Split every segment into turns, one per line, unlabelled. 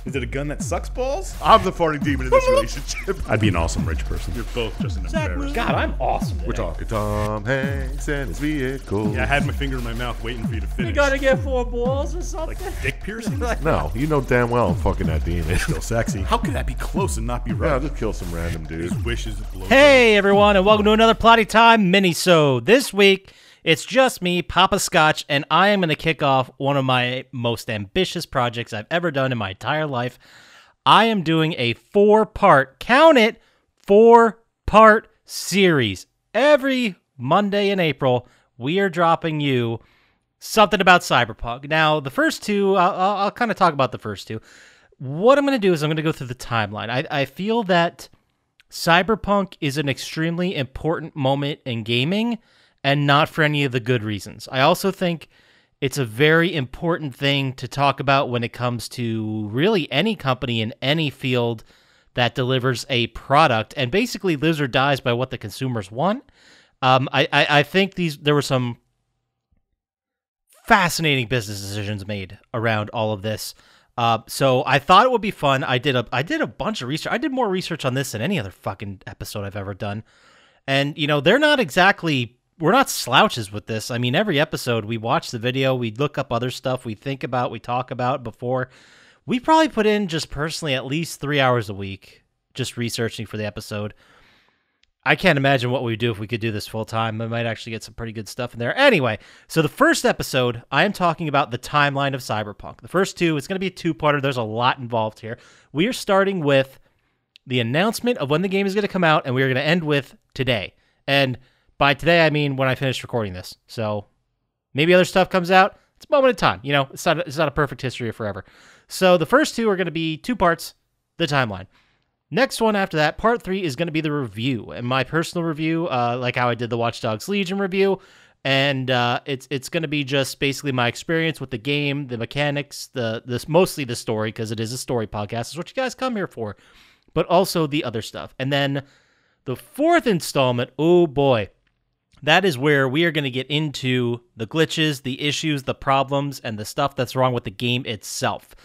Is it a gun that sucks balls?
I'm the farting demon in this relationship.
I'd be an awesome rich person.
You're both just an embarrassment.
God, I'm awesome today.
We're talking Tom Hanks and his vehicle.
Yeah, I had my finger in my mouth waiting for you to finish.
You gotta get 4 balls or something?
Like dick piercings?
No, you know damn well I'm fucking that demon.
Still sexy. How could that be close and not be right?
Yeah, I'll just kill some random dude.
His wishes blow.
Hey everyone, and welcome to another Plotty Time Minisode. This week, it's just me, Poppascotch, and I am going to kick off one of my most ambitious projects I've ever done in my entire life. I am doing a 4-part, count it, 4-part series. Every Monday in April, we are dropping you something about Cyberpunk. Now, the first two, I'll kind of talk about the first two. What I'm going to do is I'm going to go through the timeline. I feel that Cyberpunk is an extremely important moment in gaming, and not for any of the good reasons. I also think it's a very important thing to talk about when it comes to really any company in any field that delivers a product and basically lives or dies by what the consumers want. I think there were some fascinating business decisions made around all of this. So I thought it would be fun. I did a bunch of research. I did more research on this than any other fucking episode I've ever done. And, you know, we're not slouches with this. I mean, every episode, we watch the video, we look up other stuff, we think about, we talk about before. We probably put in just personally at least 3 hours a week just researching for the episode. I can't imagine what we'd do if we could do this full time. I might actually get some pretty good stuff in there. Anyway, so the first episode, I am talking about the timeline of Cyberpunk. The first two, it's going to be a two-parter. There's a lot involved here. We are starting with the announcement of when the game is going to come out, and we're going to end with today. And by today, I mean when I finish recording this. So maybe other stuff comes out. It's a moment in time. You know, it's not a perfect history of forever. So the first two are going to be 2 parts, the timeline. Next one after that, part 3 is going to be the review. And my personal review, like how I did the Watch Dogs Legion review. And it's going to be just basically my experience with the game, the mechanics, mostly the story, because it is a story podcast. It's what you guys come here for. But also the other stuff. And then the 4th installment, oh boy. That is where we are going to get into the glitches, the issues, the problems, and the stuff that's wrong with the game itself.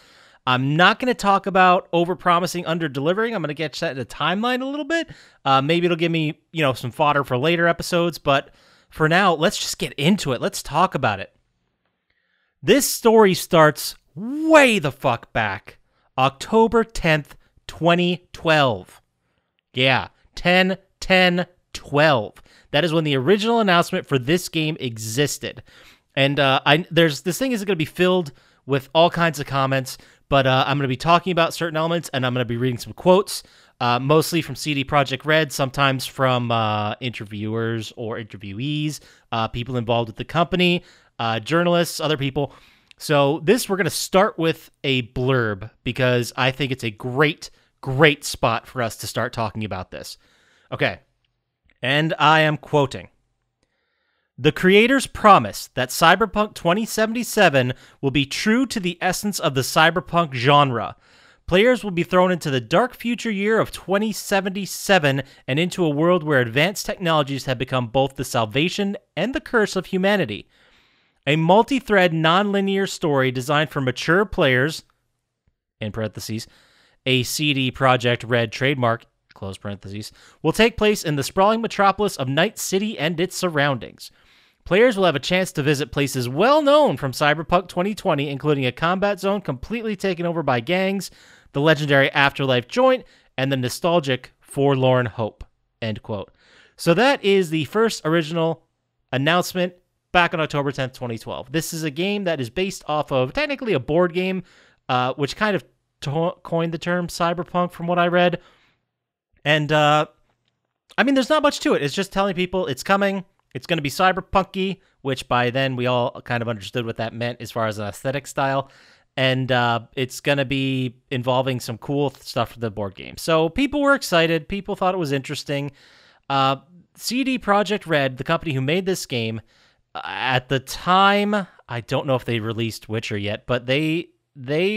I'm not going to talk about overpromising, under-delivering. I'm going to get set in a timeline a little bit. Maybe it'll give me, some fodder for later episodes, but for now, let's just get into it. Let's talk about it. This story starts way the fuck back. October 10th, 2012. Yeah, 10/10/12. That is when the original announcement for this game existed. And this thing is going to be filled with all kinds of comments, but I'm going to be talking about certain elements, and I'm going to be reading some quotes, mostly from CD Projekt Red, sometimes from interviewers or interviewees, people involved with the company, journalists, other people. So we're going to start with a blurb, because I think it's a great, great spot for us to start talking about this. Okay. And I am quoting, "The creators promise that Cyberpunk 2077 will be true to the essence of the cyberpunk genre. Players will be thrown into the dark future year of 2077 and into a world where advanced technologies have become both the salvation and the curse of humanity. A multi-thread, non-linear story designed for mature players, in parentheses, a CD Projekt Red trademark, close parentheses, will take place in the sprawling metropolis of Night City and its surroundings. Players will have a chance to visit places well known from Cyberpunk 2020, including a combat zone completely taken over by gangs, the legendary Afterlife joint, and the nostalgic Forlorn Hope." End quote. So that is the first original announcement back on October 10th, 2012. This is a game that is based off of technically a board game, which kind of coined the term cyberpunk from what I read. And, there's not much to it. It's just telling people it's coming. It's going to be cyberpunky, which by then we all kind of understood what that meant as far as an aesthetic style. And it's going to be involving some cool stuff for the board game. So people were excited. People thought it was interesting. CD Projekt Red, the company who made this game, at the time, I don't know if they released Witcher yet, but they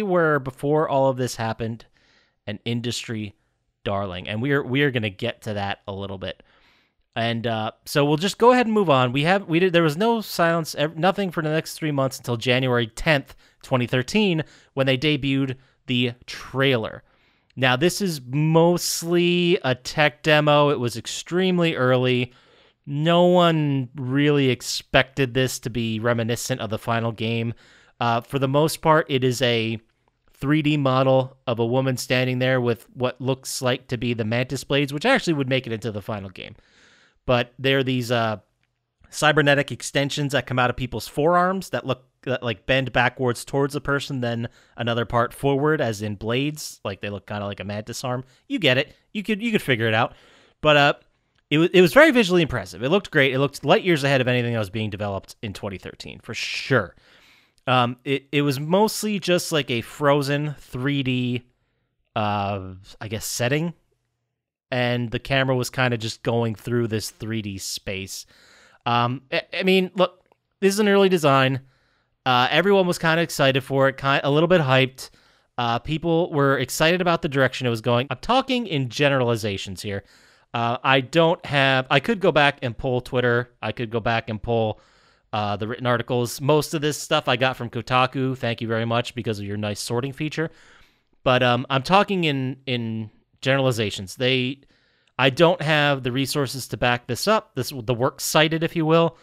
were, before all of this happened, an industry darling, and we are going to get to that a little bit. And so we'll just go ahead and move on. There was no silence, nothing for the next 3 months until January 10th, 2013, when they debuted the trailer. Now, this is mostly a tech demo. It was extremely early. No one really expected this to be reminiscent of the final game. For the most part, it is a 3D model of a woman standing there with what looks like to be the mantis blades, which actually would make it into the final game. But they're these cybernetic extensions that come out of people's forearms that like bend backwards towards the person, then another part forward, as in blades. Like they look kind of like a mantis arm. You get it. You could figure it out. But it was very visually impressive. It looked great. It looked light years ahead of anything that was being developed in 2013 for sure. It was mostly just like a frozen 3D, I guess, setting. And the camera was kind of just going through this 3D space. I mean, look, this is an early design. Everyone was kind of excited for it, a little bit hyped. People were excited about the direction it was going. I'm talking in generalizations here. I could go back and pull Twitter. I could go back and pull the written articles. Most of this stuff I got from Kotaku. Thank you very much because of your nice sorting feature. But I'm talking in generalizations. I don't have the resources to back this up. The works cited, if you will.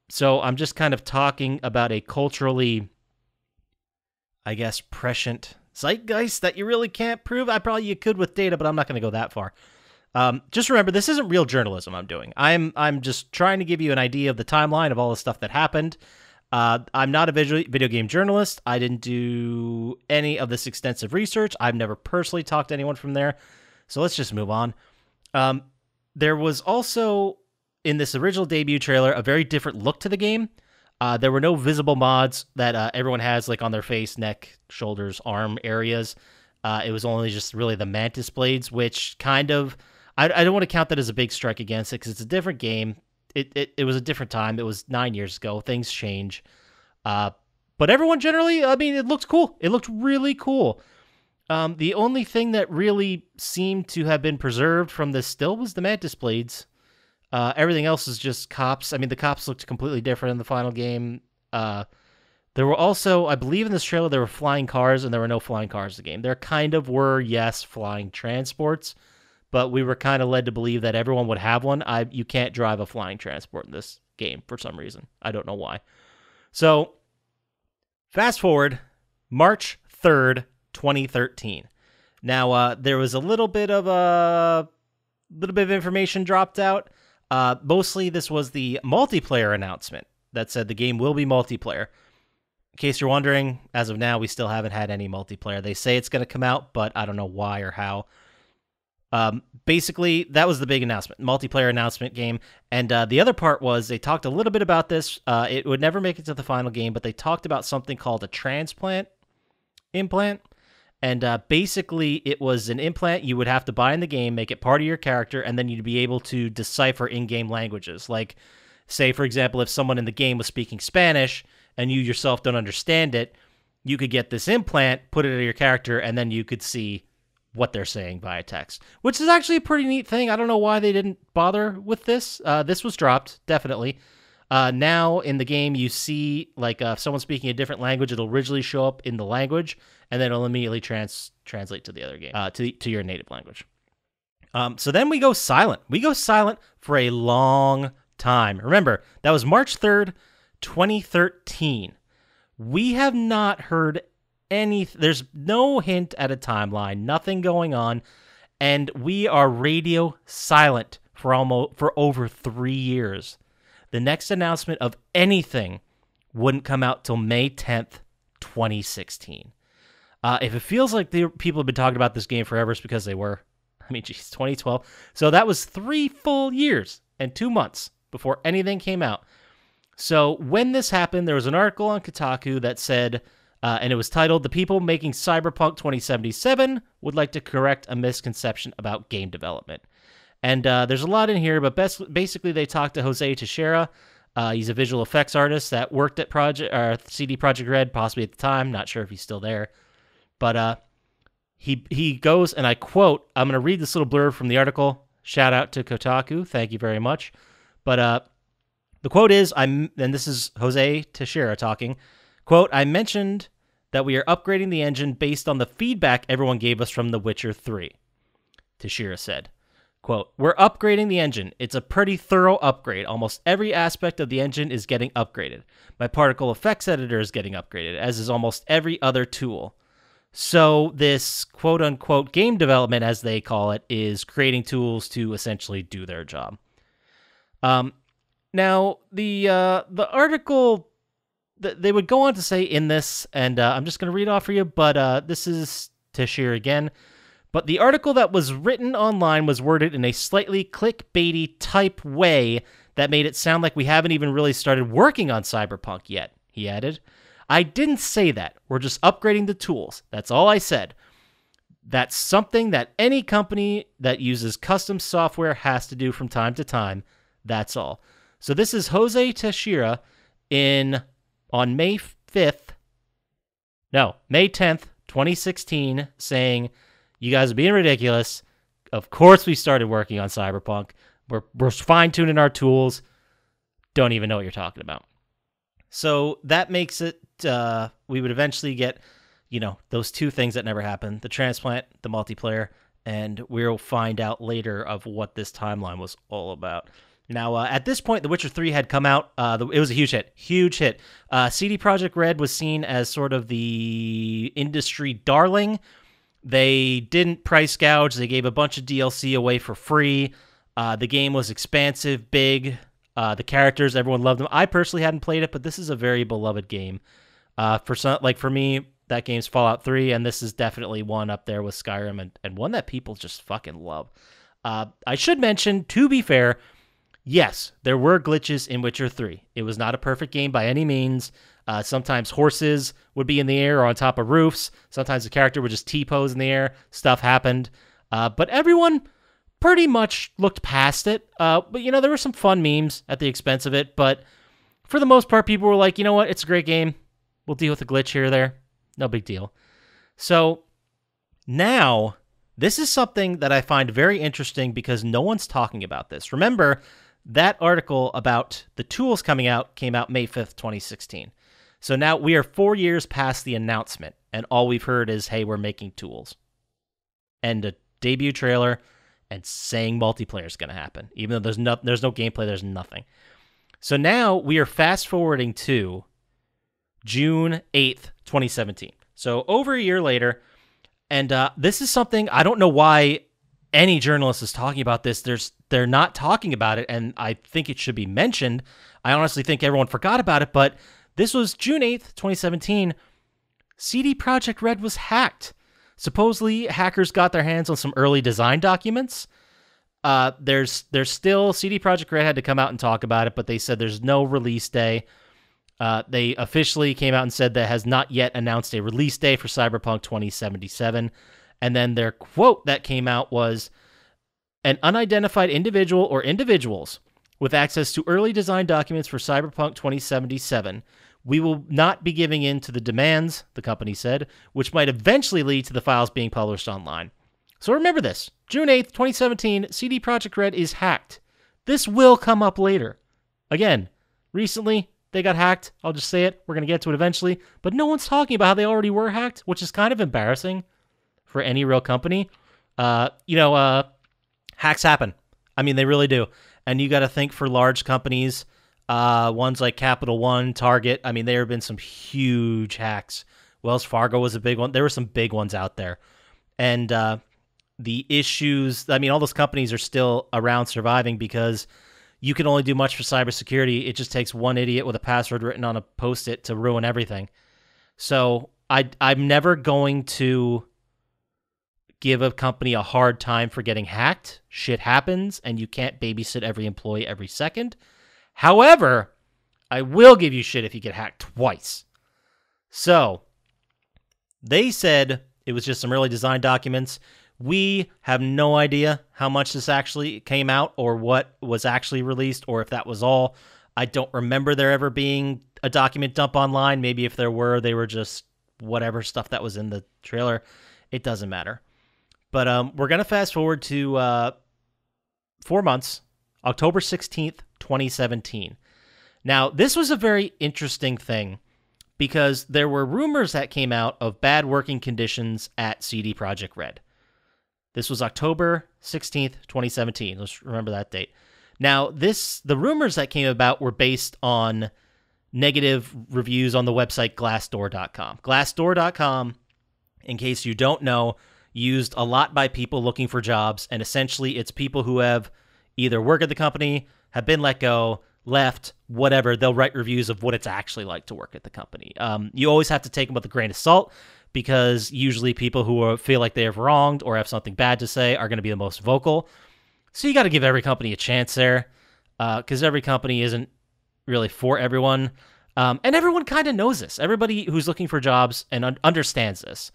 So I'm just kind of talking about a culturally, I guess, prescient zeitgeist that you really can't prove. You could with data, but I'm not going to go that far. Just remember, this isn't real journalism I'm doing. I'm just trying to give you an idea of the timeline of all the stuff that happened. I'm not a video game journalist. I didn't do any of this extensive research. I've never personally talked to anyone from there. So let's just move on. There was also, in this original debut trailer, a very different look to the game. There were no visible mods that everyone has, like on their face, neck, shoulders, arm areas. It was only just really the mantis blades, which kind of, I don't want to count that as a big strike against it because it's a different game. It was a different time. It was 9 years ago. Things change. But everyone generally, I mean, it looked cool. It looked really cool. The only thing that really seemed to have been preserved from this still was the mantis blades. Everything else is just cops. I mean, the cops looked completely different in the final game. There were also, I believe in this trailer, there were flying cars, and there were no flying cars in the game. There kind of were, yes, flying transports, but we were kind of led to believe that everyone would have one. You can't drive a flying transport in this game for some reason. I don't know why. So, fast forward, March 3rd, 2013. Now, there was a little bit of information dropped out. Mostly this was the multiplayer announcement that said the game will be multiplayer. In case you're wondering, as of now, we still haven't had any multiplayer. They say it's going to come out, but I don't know why or how. Basically, that was the big announcement, multiplayer announcement game. And the other part was they talked a little bit about this. It would never make it to the final game, but they talked about something called a transplant implant. And basically, it was an implant you would have to buy in the game, make it part of your character, and then you'd be able to decipher in-game languages. Like, say, for example, if someone in the game was speaking Spanish and you yourself don't understand it, you could get this implant, put it in your character, and then you could see what they're saying via text, which is actually a pretty neat thing. I don't know why they didn't bother with this. This was dropped, definitely. Now in the game, you see, like, if someone's speaking a different language, it'll originally show up in the language, and then it'll immediately translate to the other game, to your native language. So then we go silent. We go silent for a long time. Remember, that was March 3rd, 2013. We have not heard there's no hint at a timeline, nothing going on, and we are radio silent for over 3 years. The next announcement of anything wouldn't come out till May 10th, 2016. If it feels like people have been talking about this game forever, it's because they were. I mean, geez, 2012. So that was 3 full years and 2 months before anything came out. So when this happened, there was an article on Kotaku that said, and it was titled, "The People Making Cyberpunk 2077 Would Like to Correct a Misconception About Game Development." And there's a lot in here, but basically they talked to Jose Teixeira. He's a visual effects artist that worked at CD Projekt Red, possibly at the time. Not sure if he's still there. But he goes, and I quote, I'm going to read this little blurb from the article. Shout out to Kotaku. Thank you very much. But the quote is, and this is Jose Teixeira talking, quote, I mentioned that we are upgrading the engine based on the feedback everyone gave us from The Witcher 3. Teixeira said, quote, we're upgrading the engine. It's a pretty thorough upgrade. Almost every aspect of the engine is getting upgraded. My particle effects editor is getting upgraded, as is almost every other tool. So this quote-unquote game development, as they call it, is creating tools to essentially do their job. Now, the article, they would go on to say in this, and I'm just going to read off for you, but this is Teixeira again. But the article that was written online was worded in a slightly clickbaity type way that made it sound like we haven't even really started working on Cyberpunk yet, he added. I didn't say that. We're just upgrading the tools. That's all I said. That's something that any company that uses custom software has to do from time to time. That's all. So this is Jose Teixeira on May 10th, 2016, saying, you guys are being ridiculous. Of course we started working on Cyberpunk. We're fine-tuning our tools. Don't even know what you're talking about. So that makes it, we would eventually get, those two things that never happened, the transplant, the multiplayer, and we'll find out later of what this timeline was all about. Now, at this point, The Witcher 3 had come out. It was a huge hit. CD Projekt Red was seen as sort of the industry darling. They didn't price gouge. They gave a bunch of DLC away for free. The game was expansive, big. The characters, everyone loved them. I personally hadn't played it, but this is a very beloved game. For me, that game's Fallout 3, and this is definitely one up there with Skyrim, and one that people just fucking love. I should mention, to be fair, yes, there were glitches in Witcher 3. It was not a perfect game by any means. Sometimes horses would be in the air or on top of roofs. Sometimes the character would just T-pose in the air. Stuff happened. But everyone pretty much looked past it. But, there were some fun memes at the expense of it. But for the most part, people were like, you know what? It's a great game. We'll deal with a glitch here or there. No big deal. So now, this is something that I find very interesting because no one's talking about this. Remember, that article about the tools coming out came out May 5th, 2016. So now we are 4 years past the announcement, and all we've heard is, hey, we're making tools. And a debut trailer and saying multiplayer is going to happen. Even though there's no gameplay, there's nothing. So now we are fast-forwarding to June 8th, 2017. So over a year later, and this is something, I don't know why any journalist is talking about this. They're not talking about it, and I think it should be mentioned. I honestly think everyone forgot about it, but this was June 8th, 2017. CD Projekt Red was hacked. Supposedly, hackers got their hands on some early design documents. There's still, CD Projekt Red had to come out and talk about it, but they said there's no release day. They officially came out and said that has not yet announced a release day for Cyberpunk 2077. And then their quote that came out was, an unidentified individual or individuals with access to early design documents for Cyberpunk 2077. We will not be giving in to the demands, the company said, which might eventually lead to the files being published online. So remember this, June 8th, 2017, CD Projekt Red is hacked. This will come up later. Again, recently, they got hacked. I'll just say it. We're going to get to it eventually. But no one's talking about how they already were hacked, which is kind of embarrassing for any real company. Hacks happen. I mean, they really do. And you got to think for large companies, ones like Capital One, Target, I mean, there have been some huge hacks. Wells Fargo was a big one. There were some big ones out there. And the issues, I mean, all those companies are still around surviving because you can only do much for cybersecurity. It just takes one idiot with a password written on a Post-it to ruin everything. So I'm never going to give a company a hard time for getting hacked. Shit happens, and you can't babysit every employee every second. However, I will give you shit if you get hacked twice. So, they said it was just some early design documents. We have no idea how much this actually came out or what was actually released or if that was all. I don't remember there ever being a document dump online. Maybe if there were, they were just whatever stuff that was in the trailer. It doesn't matter. But we're going to fast forward to 4 months, October 16th, 2017. Now, this was a very interesting thing because there were rumors that came out of bad working conditions at CD Projekt Red. This was October 16th, 2017. Let's remember that date. Now, the rumors that came about were based on negative reviews on the website Glassdoor.com. Glassdoor.com, in case you don't know, used a lot by people looking for jobs, and essentially it's people who have either worked at the company, have been let go, left, whatever. They'll write reviews of what it's actually like to work at the company. You always have to take them with a grain of salt because usually people who feel like they have wronged or have something bad to say are going to be the most vocal. So you got to give every company a chance there because every company isn't really for everyone. And everyone kind of knows this. Everybody who's looking for jobs and understands this.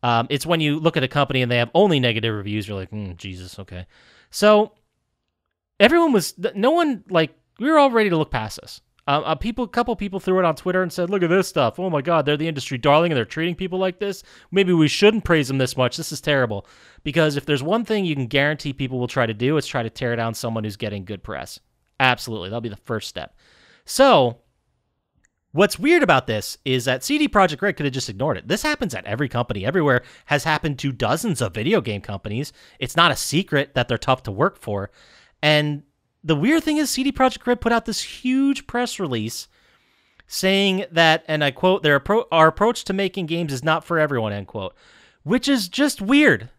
It's when you look at a company and they have only negative reviews, you're like, Jesus, okay. So we were all ready to look past this. A couple people threw it on Twitter and said, look at this stuff. Oh my God, they're the industry darling and they're treating people like this. Maybe we shouldn't praise them this much. This is terrible. Because if there's one thing you can guarantee people will try to do, it's try to tear down someone who's getting good press. Absolutely. That'll be the first step. So what's weird about this is that CD Projekt Red could have just ignored it. This happens at every company everywhere, has happened to dozens of video game companies. It's not a secret that they're tough to work for. And the weird thing is CD Projekt Red put out this huge press release saying that, and I quote, our approach to making games is not for everyone, end quote, which is just weird.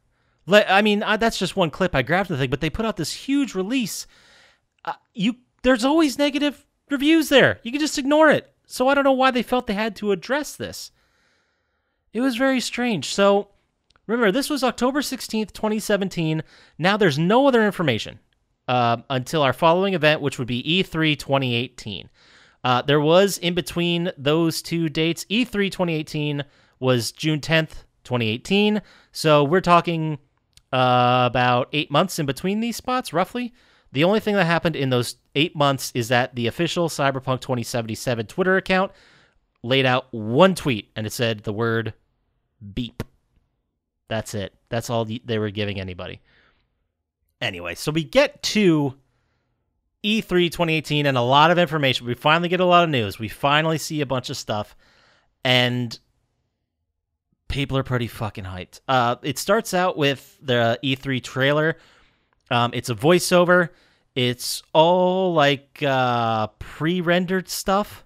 I mean, that's just one clip I grabbed the thing, but they put out this huge release. There's always negative reviews there. You can just ignore it. So I don't know why they felt they had to address this. It was very strange. So remember, this was October 16th, 2017. Now there's no other information until our following event, which would be E3 2018. There was, in between those two dates, E3 2018 was June 10th, 2018. So we're talking about 8 months in between these spots, roughly. The only thing that happened in those 8 months is that the official Cyberpunk 2077 Twitter account laid out one tweet, and it said the word beep. That's it. That's all they were giving anybody. Anyway, so we get to E3 2018 and a lot of information. We finally get a lot of news. We finally see a bunch of stuff, and people are pretty fucking hyped. It starts out with the E3 trailer. It's a voiceover. It's all like pre-rendered stuff.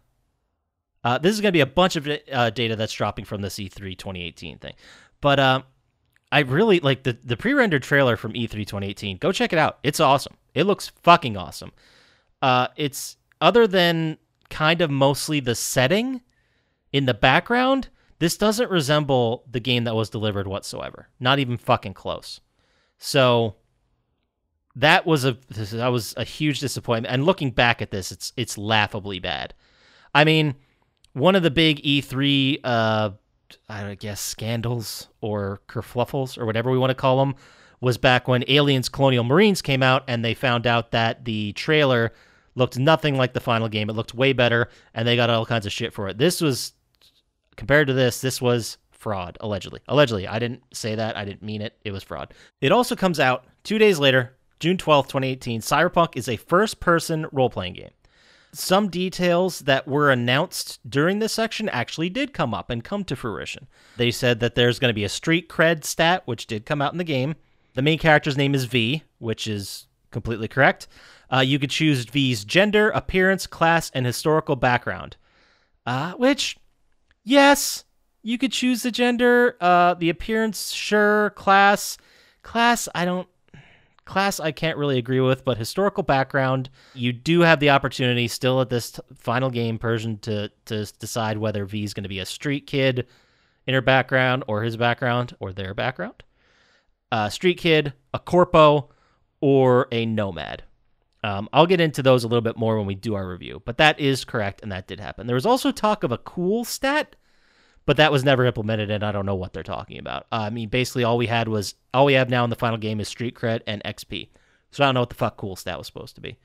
This is going to be a bunch of data that's dropping from this E3 2018 thing. But I really like the pre-rendered trailer from E3 2018. Go check it out. It's awesome. It looks fucking awesome. It's other than kind of mostly the setting in the background, this doesn't resemble the game that was delivered whatsoever. Not even fucking close. So that was a huge disappointment. And looking back at this, it's laughably bad. I mean, one of the big E3, I guess, scandals or kerfluffles or whatever we want to call them was back when Aliens Colonial Marines came out and they found out that the trailer looked nothing like the final game. It looked way better, and they got all kinds of shit for it. This was, compared to this was fraud, allegedly. Allegedly. I didn't say that. I didn't mean it. It was fraud. It also comes out 2 days later, June 12th, 2018. Cyberpunk is a first-person role-playing game. Some details that were announced during this section actually did come up and come to fruition. They said that there's going to be a street cred stat, which did come out in the game. The main character's name is V, which is completely correct. You could choose V's gender, appearance, class, and historical background. Which, yes, you could choose the gender, the appearance, sure, class, I can't really agree with, but historical background, you do have the opportunity still at this final game version to decide whether V is going to be a street kid in her background or his background or their background. Street kid, a corpo, or a nomad. I'll get into those a little bit more when we do our review, but that is correct, and that did happen. There was also talk of a cool stat, but that was never implemented, and I don't know what they're talking about. I mean, basically all we have now in the final game is street cred and XP. So I don't know what the fuck cool stat was supposed to be.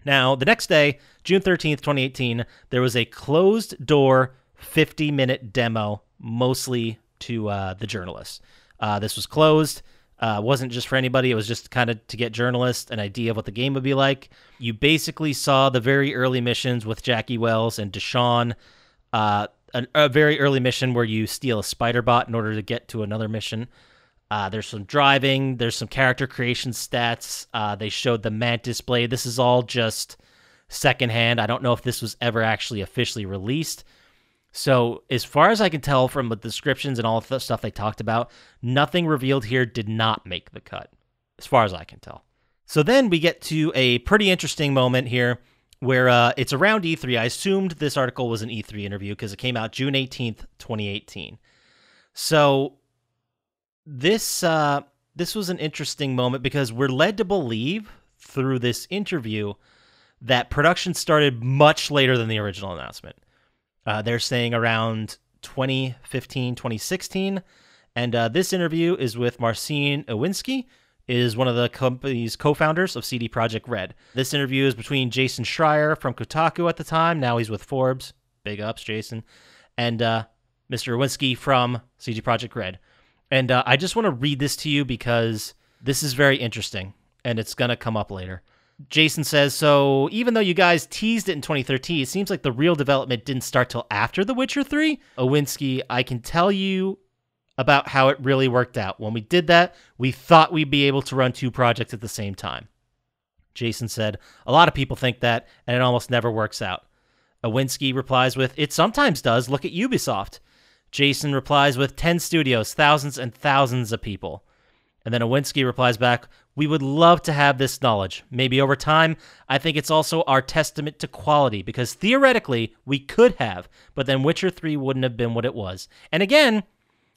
Now, the next day, June 13th, 2018, there was a closed-door 50-minute demo, mostly to the journalists. This was closed. Wasn't just for anybody. It was just kind of to get journalists an idea of what the game would be like. You basically saw the very early missions with Jackie Wells and Deshawn. A very early mission where you steal a spider bot in order to get to another mission. There's some driving. There's some character creation stats. They showed the Mantis blade. This is all just secondhand. I don't know if this was ever actually officially released. So as far as I can tell from the descriptions and all the stuff they talked about, nothing revealed here did not make the cut, as far as I can tell. So then we get to a pretty interesting moment here where it's around E3. I assumed this article was an E3 interview because it came out June 18th, 2018. So this was an interesting moment because we're led to believe through this interview that production started much later than the original announcement. They're saying around 2015, 2016. And this interview is with Marcin Iwinski, is one of the company's co-founders of CD Projekt Red. This interview is between Jason Schreier from Kotaku at the time. Now he's with Forbes. Big ups, Jason. And Mr. Iwinski from CD Projekt Red. And I just want to read this to you because this is very interesting, and it's going to come up later. Jason says, so even though you guys teased it in 2013, it seems like the real development didn't start till after The Witcher 3. Iwinski, I can tell you about how it really worked out. When we did that, we thought we'd be able to run two projects at the same time. Jason said, a lot of people think that, and it almost never works out. Iwinski replies with, it sometimes does. Look at Ubisoft. Jason replies with 10 studios, thousands and thousands of people. And then Iwinski replies back, we would love to have this knowledge. Maybe over time, I think it's also our testament to quality, because theoretically, we could have, but then Witcher 3 wouldn't have been what it was. And again,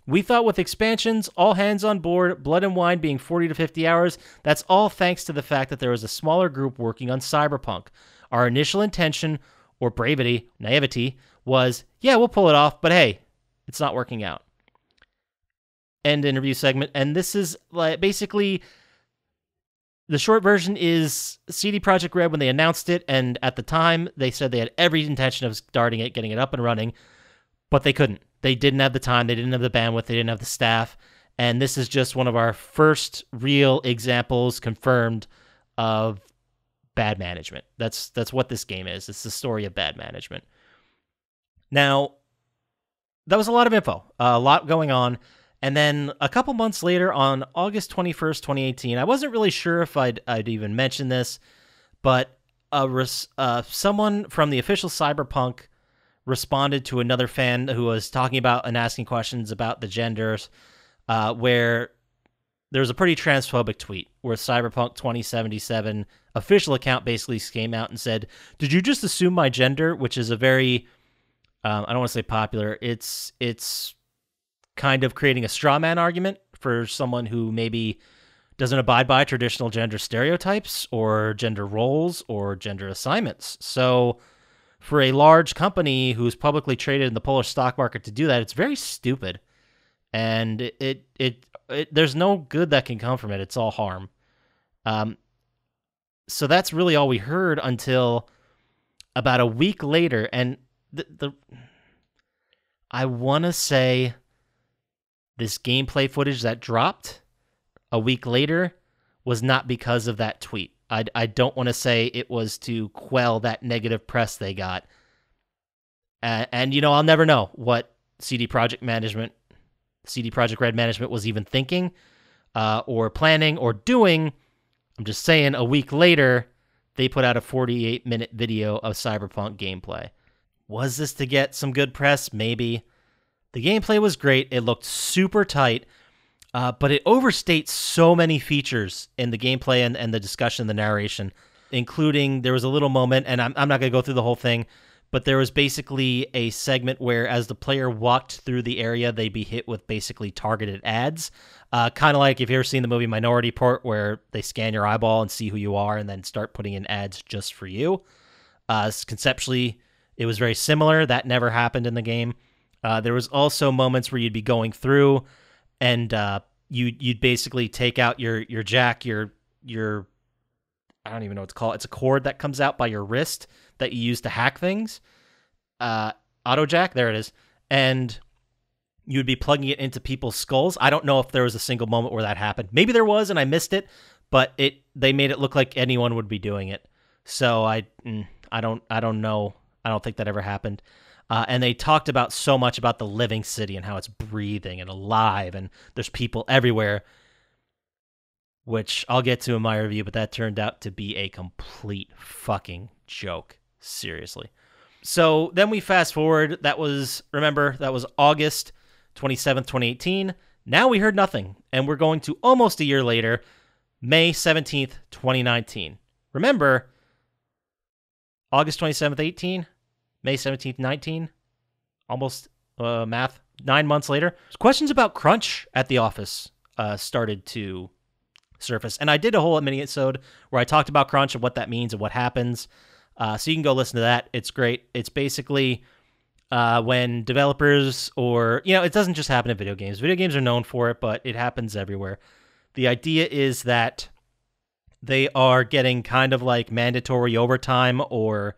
we thought with expansions, all hands on board, Blood and Wine being 40 to 50 hours, that's all thanks to the fact that there was a smaller group working on Cyberpunk. Our initial intention, or naivety, was, yeah, we'll pull it off, but hey, it's not working out. End interview segment. And this is like basically the short version is CD Projekt Red when they announced it, and at the time they said they had every intention of starting it, getting it up and running, but they couldn't. They didn't have the time, they didn't have the bandwidth, they didn't have the staff, and this is just one of our first real examples confirmed of bad management. That's what this game is. It's the story of bad management. Now, that was a lot of info, a lot going on. And then a couple months later, on August 21st, 2018, I wasn't really sure if I'd even mention this, but someone from the official Cyberpunk responded to another fan who was talking about and asking questions about the genders, where there was a pretty transphobic tweet where Cyberpunk 2077 official account basically came out and said, did you just assume my gender? Which is a very, I don't want to say popular, it's kind of creating a straw man argument for someone who maybe doesn't abide by traditional gender stereotypes or gender roles or gender assignments. So for a large company who's publicly traded in the Polish stock market to do that, it's very stupid. And it there's no good that can come from it. It's all harm. So that's really all we heard until about a week later. And I want to say this gameplay footage that dropped a week later was not because of that tweet. I don't want to say it was to quell that negative press they got. And you know, I'll never know what CD Projekt Red management was even thinking, or planning, or doing. I'm just saying, a week later, they put out a 48-minute video of Cyberpunk gameplay. Was this to get some good press? Maybe. The gameplay was great. It looked super tight, but it overstates so many features in the gameplay and the discussion, the narration, including there was a little moment, and I'm not going to go through the whole thing, but there was basically a segment where as the player walked through the area, they'd be hit with basically targeted ads. Kind of like if you've ever seen the movie Minority Report, where they scan your eyeball and see who you are and then start putting in ads just for you. Conceptually, it was very similar. That never happened in the game. There was also moments where you'd be going through and you'd basically take out your jack, your I don't even know what to call it. It's a cord that comes out by your wrist that you use to hack things. Auto jack, there it is. And you'd be plugging it into people's skulls. I don't know if there was a single moment where that happened. Maybe there was and I missed it, but they made it look like anyone would be doing it. So I don't know. I don't think that ever happened. And they talked about so much about the living city and how it's breathing and alive and there's people everywhere, which I'll get to in my review, but that turned out to be a complete fucking joke. Seriously. So then we fast forward. That was August 27th, 2018. Now we heard nothing, and we're going to almost a year later, May 17th, 2019. Remember, August 27th, 18, May 17th, 19, almost math, 9 months later. Questions about crunch at the office started to surface, and I did a whole Minisode where I talked about crunch and what that means and what happens. So you can go listen to that. It's great. It's basically when developers it doesn't just happen in video games. Video games are known for it, but it happens everywhere. The idea is that they are getting kind of like mandatory overtime, or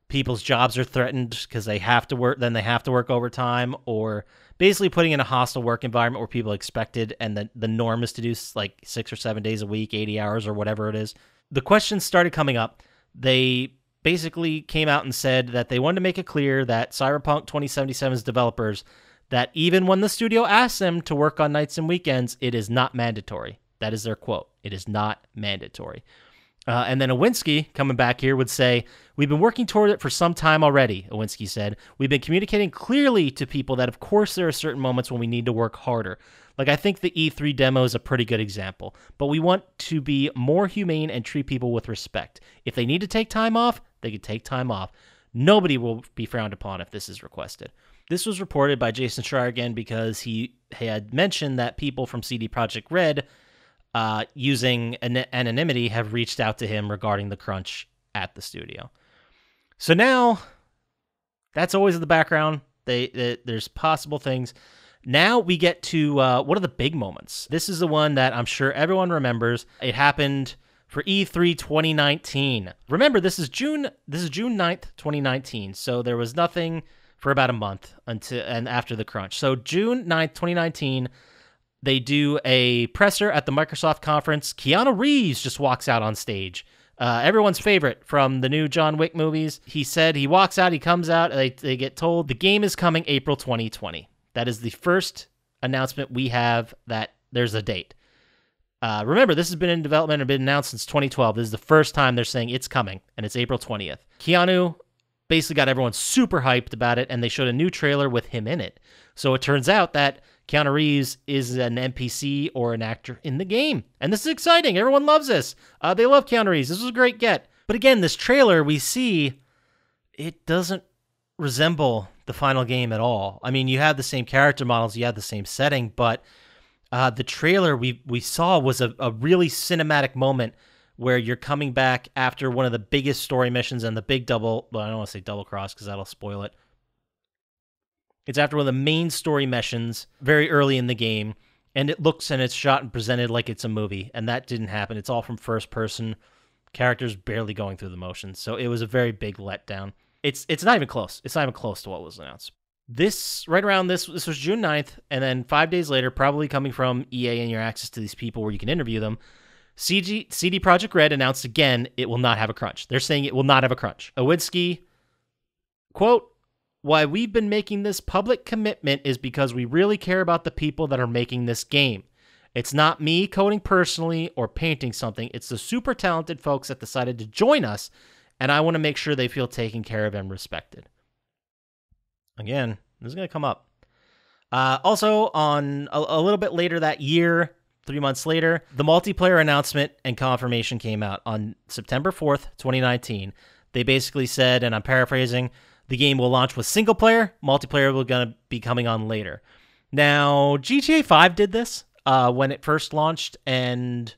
people's jobs are threatened because they have to work, then they have to work overtime, or basically putting in a hostile work environment where people expected and the norm is to do like 6 or 7 days a week, 80 hours or whatever it is. The questions started coming up. They basically came out and said that they wanted to make it clear that Cyberpunk 2077's developers, that even when the studio asks them to work on nights and weekends, it is not mandatory. That is their quote. It is not mandatory. And then Owinski, coming back here, would say, "We've been working toward it for some time already," Owinski said. "We've been communicating clearly to people that, of course, there are certain moments when we need to work harder. Like, I think the E3 demo is a pretty good example. But we want to be more humane and treat people with respect. If they need to take time off, they can take time off. Nobody will be frowned upon if this is requested." This was reported by Jason Schreier again because he had mentioned that people from CD Projekt Red, using anonymity, have reached out to him regarding the crunch at the studio. So now, that's always in the background. There's possible things. Now we get to one of the big moments. This is the one that I'm sure everyone remembers. It happened for E3 2019. Remember, this is June 9th, 2019. So there was nothing for about a month after the crunch. So June 9th, 2019, they do a presser at the Microsoft conference. Keanu Reeves just walks out on stage. Everyone's favorite from the new John Wick movies. He said he walks out, he comes out, they get told the game is coming April 2020. That is the first announcement we have that there's a date. Remember, this has been in development and been announced since 2012. This is the first time they're saying it's coming, and it's April 20th. Keanu basically got everyone super hyped about it, and they showed a new trailer with him in it. So it turns out that Keanu Reeves is an NPC or an actor in the game. And this is exciting. Everyone loves this. They love Keanu Reeves. This was a great get. But again, this trailer we see, it doesn't resemble the final game at all. I mean, you have the same character models, you have the same setting, but the trailer we saw was a really cinematic moment where you're coming back after one of the biggest story missions and the big double, well, I don't want to say double cross because that'll spoil it. It's after one of the main story missions very early in the game, and it looks and it's shot and presented like it's a movie, and that didn't happen. It's all from first person, characters barely going through the motions, so it was a very big letdown. It's not even close. It's not even close to what was announced. This was June 9th, and then 5 days later, probably coming from EA and your access to these people where you can interview them, CD Projekt Red announced again it will not have a crunch. They're saying it will not have a crunch. Owinski, quote, "Why we've been making this public commitment is because we really care about the people that are making this game. It's not me coding personally or painting something. It's the super talented folks that decided to join us, and I want to make sure they feel taken care of and respected." Again, this is going to come up. Also, on a little bit later that year, 3 months later, the multiplayer announcement and confirmation came out on September 4th, 2019. They basically said, and I'm paraphrasing, the game will launch with single player, multiplayer will going to be coming on later. Now, GTA 5 did this when it first launched, and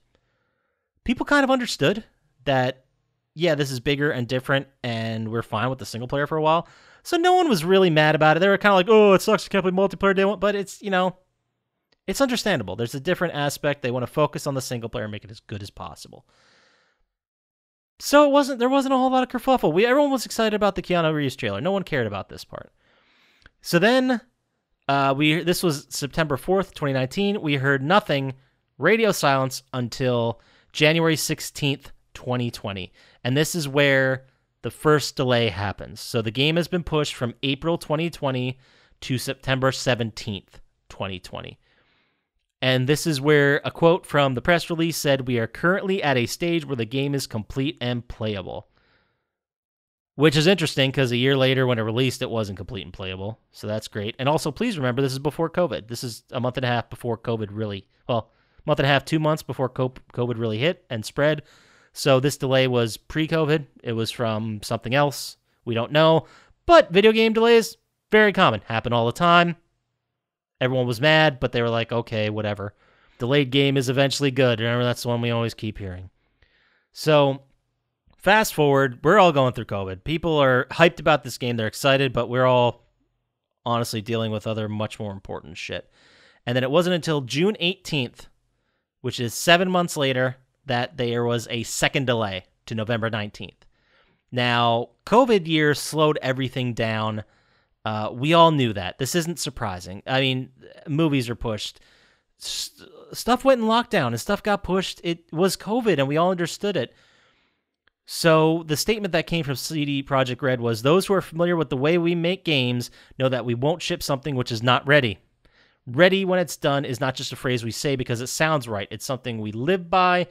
people kind of understood that, yeah, this is bigger and different, and we're fine with the single player for a while. So no one was really mad about it. They were kind of like, oh, it sucks, you can't play multiplayer day one, but it's, it's understandable. There's a different aspect. They want to focus on the single player and make it as good as possible. So there wasn't a whole lot of kerfuffle. Everyone was excited about the Keanu Reeves trailer. No one cared about this part. So then, This was September 4th, 2019. We heard nothing, radio silence, until January 16th, 2020. And this is where the first delay happens. So the game has been pushed from April 2020 to September 17th, 2020. And this is where a quote from the press release said, "We are currently at a stage where the game is complete and playable." Which is interesting because a year later when it released, it wasn't complete and playable. So that's great. And also, please remember, this is before COVID. This is a month and a half before COVID really, month and a half, 2 months before COVID really hit and spread. So this delay was pre-COVID. It was from something else. We don't know. But video game delays, very common. Happen all the time. Everyone was mad, but they were like, okay, whatever. Delayed game is eventually good. Remember, that's the one we always keep hearing. So fast forward, we're all going through COVID. People are hyped about this game. They're excited, but we're all honestly dealing with other much more important shit. And then it wasn't until June 18th, which is 7 months later, that there was a second delay to November 19th. Now, COVID year slowed everything down. We all knew that. This isn't surprising. I mean, movies are pushed. Stuff went in lockdown and stuff got pushed. It was COVID and we all understood it. So the statement that came from CD Projekt Red was, "Those who are familiar with the way we make games know that we won't ship something which is not ready. Ready when it's done is not just a phrase we say because it sounds right. It's something we live by,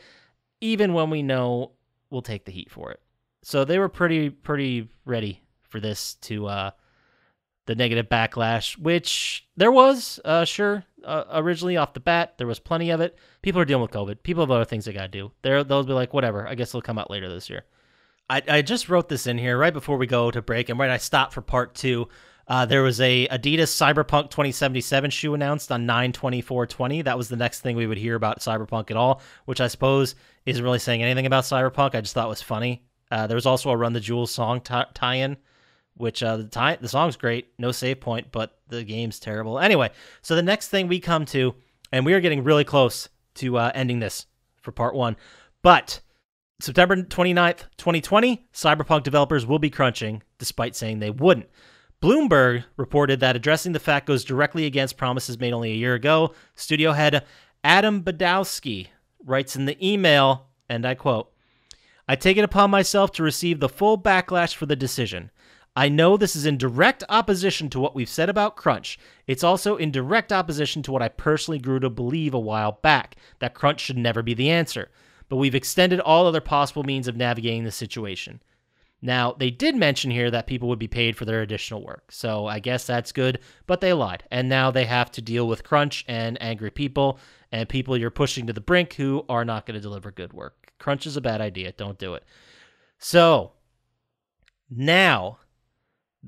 even when we know we'll take the heat for it." So they were pretty ready for this to the negative backlash, which there was, originally off the bat, there was plenty of it. People are dealing with COVID. People have other things they got to do. They'll be like, whatever, I guess it'll come out later this year. I just wrote this in here right before we go to break, and right I stopped for part 2. There was a Adidas Cyberpunk 2077 shoe announced on 9/24/20. That was the next thing we would hear about Cyberpunk at all, which I suppose isn't really saying anything about Cyberpunk. I just thought it was funny. There was also a Run the Jewels song tie-in, which the song's great, no save point, but the game's terrible. Anyway, so the next thing we come to, and we are getting really close to ending this for part 1, but September 29th, 2020, Cyberpunk developers will be crunching, despite saying they wouldn't. Bloomberg reported that addressing the fact goes directly against promises made only a year ago. Studio head Adam Badowski writes in the email, and I quote, "I take it upon myself to receive the full backlash for the decision. I know this is in direct opposition to what we've said about crunch. It's also in direct opposition to what I personally grew to believe a while back, that crunch should never be the answer. But we've extended all other possible means of navigating the situation." Now, they did mention here that people would be paid for their additional work, so I guess that's good, but they lied. And now they have to deal with crunch and angry people, and people you're pushing to the brink who are not going to deliver good work. Crunch is a bad idea. Don't do it. So, now,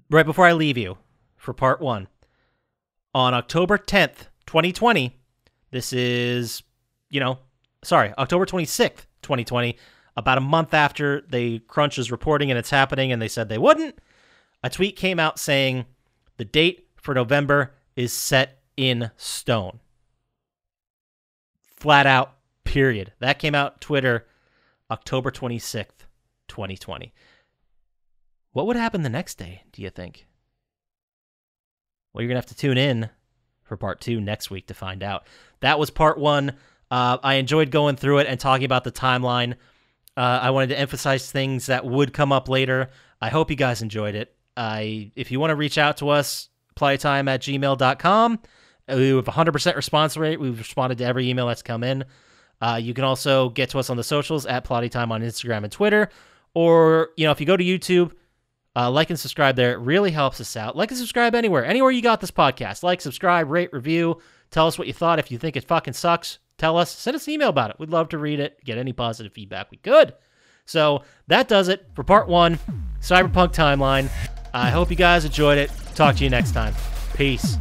right before I leave you for part 1, on October 10th, 2020, this is, October 26th, 2020, about a month after Crunch is reporting and it's happening and they said they wouldn't, a tweet came out saying the date for November is set in stone. Flat out, period. That came out Twitter October 26th, 2020. What would happen the next day, do you think? Well, you're going to have to tune in for part 2 next week to find out. That was part 1. I enjoyed going through it and talking about the timeline. I wanted to emphasize things that would come up later. I hope you guys enjoyed it. If you want to reach out to us, playtime@gmail.com. We have a 100% response rate. We've responded to every email that's come in. You can also get to us on the socials at Plottytime on Instagram and Twitter. Or, if you go to YouTube, like and subscribe there. It really helps us out. Like and subscribe anywhere you got this podcast. Like, subscribe, rate, review. Tell us what you thought. If you think it fucking sucks, tell us. Send us an email about it. We'd love to read it, get any positive feedback we could. So that does it for part 1, Cyberpunk Timeline. I hope you guys enjoyed it. Talk to you next time. Peace.